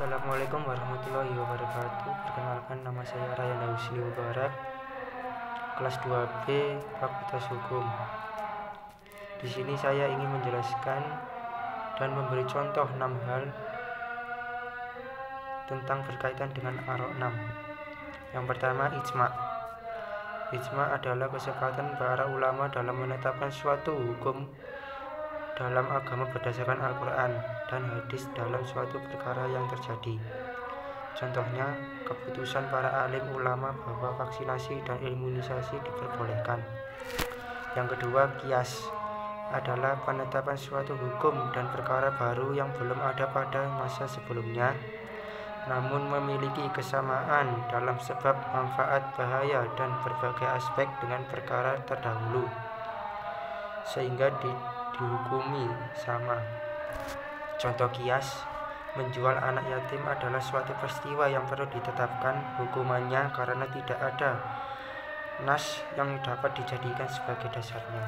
Assalamualaikum warahmatullahi wabarakatuh. Perkenalkan, nama saya Rayana Husni Mubarak, kelas 2B, Fakultas Hukum. Di sini saya ingin menjelaskan dan memberi contoh 6 hal tentang berkaitan dengan Ar-6. Yang pertama, ijma'. Ijma' adalah kesepakatan para ulama dalam menetapkan suatu hukum dalam agama berdasarkan Al-Quran dan hadis dalam suatu perkara yang terjadi. Contohnya, keputusan para alim ulama bahwa vaksinasi dan imunisasi diperbolehkan. Yang kedua, qiyas adalah penetapan suatu hukum dan perkara baru yang belum ada pada masa sebelumnya, namun memiliki kesamaan dalam sebab, manfaat, bahaya, dan berbagai aspek dengan perkara terdahulu, sehingga dihukumi sama. Contoh qiyas, menjual anak yatim adalah suatu peristiwa yang perlu ditetapkan hukumannya karena tidak ada nas yang dapat dijadikan sebagai dasarnya.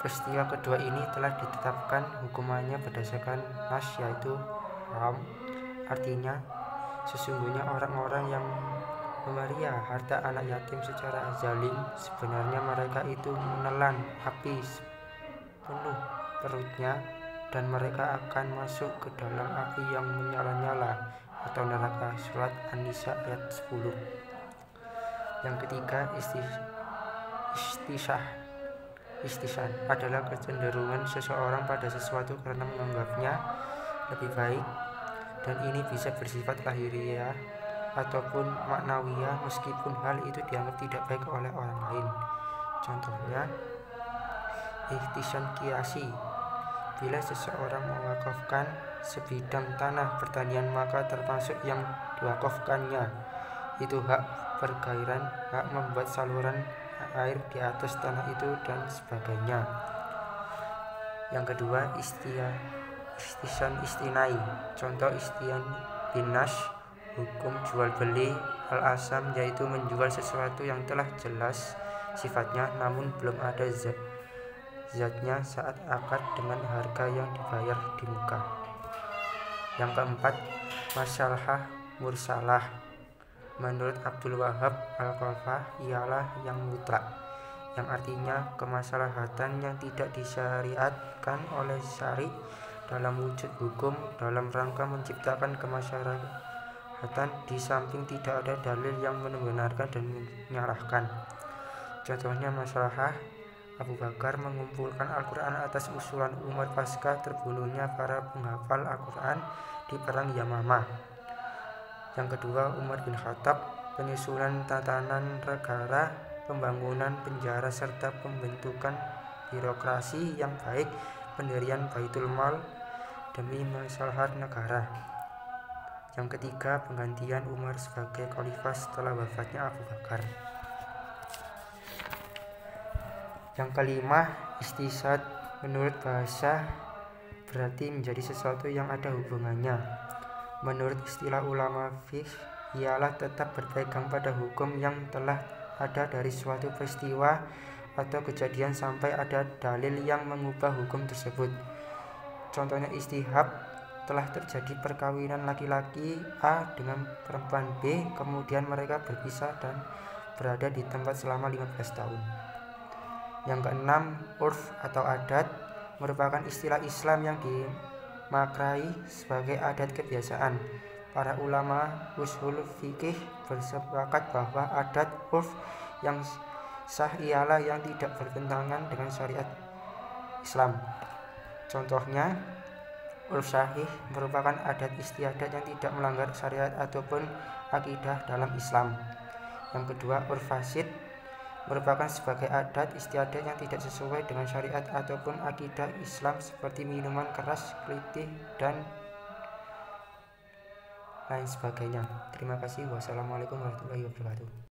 Peristiwa kedua ini telah ditetapkan hukumannya berdasarkan nas, yaitu haram. Artinya, sesungguhnya orang-orang yang memelihara harta anak yatim secara zalim, sebenarnya mereka itu menelan api penuh perutnya, dan mereka akan masuk ke dalam api yang menyala-nyala atau neraka. Surat An-Nisa ayat 10. Yang ketiga, istihsan adalah kecenderungan seseorang pada sesuatu karena menganggapnya lebih baik, dan ini bisa bersifat lahiriah ataupun maknawiyah, meskipun hal itu dianggap tidak baik oleh orang lain. Contohnya, ihtisan qiyasi. Bila seseorang mewakafkan sebidang tanah pertanian, maka termasuk yang diwakafkannya itu hak pergairan, hak membuat saluran air di atas tanah itu, dan sebagainya. Yang kedua, ihtisan istinai. Contoh istian binas, hukum jual beli al-asam, yaitu menjual sesuatu yang telah jelas sifatnya namun belum ada zatnya saat akad dengan harga yang dibayar di muka. Yang keempat, masalah mursalah. Menurut Abdul Wahab Al-Khalafah ialah yang mutlak, yang artinya kemaslahatan yang tidak disyariatkan oleh syari dalam wujud hukum dalam rangka menciptakan kemaslahatan di samping tidak ada dalil yang membenarkan dan menyalahkan. Contohnya, masalah Abu Bakar mengumpulkan Al-Quran atas usulan Umar pasca terbunuhnya para penghafal Al-Quran di perang Yamamah. Yang kedua, Umar bin Khattab, penyusunan tatanan negara, pembangunan penjara, serta pembentukan birokrasi yang baik, pendirian Baitul Mal demi maslahat negara. Yang ketiga, penggantian Umar sebagai khalifah setelah wafatnya Abu Bakar. Yang kelima, istisad menurut bahasa berarti menjadi sesuatu yang ada hubungannya. Menurut istilah ulama fiqh ialah tetap berpegang pada hukum yang telah ada dari suatu peristiwa atau kejadian sampai ada dalil yang mengubah hukum tersebut. Contohnya, istihab, telah terjadi perkawinan laki-laki A dengan perempuan B, kemudian mereka berpisah dan berada di tempat selama 15 tahun. Yang keenam, urf atau adat merupakan istilah Islam yang dimaknai sebagai adat kebiasaan. Para ulama ushul fikih bersepakat bahwa adat urf yang sah ialah yang tidak bertentangan dengan syariat Islam. Contohnya, urf sahih merupakan adat istiadat yang tidak melanggar syariat ataupun akidah dalam Islam. Yang kedua, urf fasid merupakan sebagai adat istiadat yang tidak sesuai dengan syariat ataupun akidah Islam, seperti minuman keras, kelitih, dan lain sebagainya. Terima kasih. Wassalamualaikum warahmatullahi wabarakatuh.